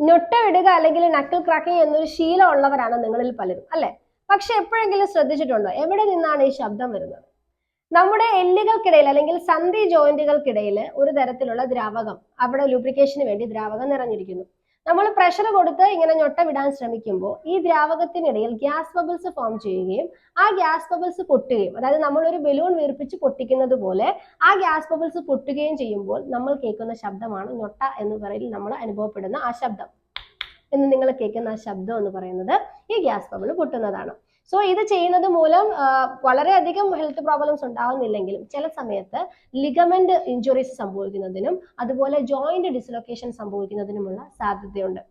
ഞൊട്ട വിടുക അല്ലെങ്കിൽ knuckle cracking എന്നൊരു ശീലം ഉള്ളവരാണ് നിങ്ങളിൽ പലരും, അല്ലെ? പക്ഷെ എപ്പോഴെങ്കിലും ശ്രദ്ധിച്ചിട്ടുണ്ടോ എവിടെ നിന്നാണ് ഈ ശബ്ദം വരുന്നത്? നമ്മുടെ എല്ലുകൾക്കിടയിൽ അല്ലെങ്കിൽ സന്ധി ജോയിന്റുകൾക്കിടയിൽ ഒരു തരത്തിലുള്ള ദ്രാവകം, അവിടെ ലൂബ്രിക്കേഷന് വേണ്ടി ദ്രാവകം നിറഞ്ഞിരിക്കുന്നു. നമ്മൾ പ്രഷർ കൊടുത്ത് ഇങ്ങനെ ഞൊട്ട വിടാൻ ശ്രമിക്കുമ്പോൾ ഈ ദ്രാവകത്തിനിടയിൽ ഗ്യാസ് ബബിൾസ് ഫോം ചെയ്യുകയും ആ ഗ്യാസ് ബബിൾസ് പൊട്ടുകയും, അതായത് നമ്മൾ ഒരു ബലൂൺ വീർപ്പിച്ച് പൊട്ടിക്കുന്നത് പോലെ ആ ഗ്യാസ് ബബിൾസ് പൊട്ടുകയും ചെയ്യുമ്പോൾ നമ്മൾ കേൾക്കുന്ന ശബ്ദമാണ് ഞൊട്ട എന്ന് പറയുന്നത്, നമ്മൾ അനുഭവപ്പെടുന്ന ആ ശബ്ദം എന്ന് നിങ്ങൾ കേൾക്കുന്ന ആ ശബ്ദം എന്ന് പറയുന്നത് ഈ ഗ്യാസ് ബബിൾ പൊട്ടുന്നതാണ്. സോ ഇത് ചെയ്യുന്നത് മൂലം വളരെയധികം ഹെൽത്ത് പ്രോബ്ലംസ് ഉണ്ടാവുന്നില്ലെങ്കിലും ചില സമയത്ത് ലിഗമെന്റ് ഇഞ്ചുറീസ് സംഭവിക്കുന്നതിനും അതുപോലെ ജോയിന്റ് ഡിസ്ലൊക്കേഷൻ സംഭവിക്കുന്നതിനുമുള്ള സാധ്യതയുണ്ട്.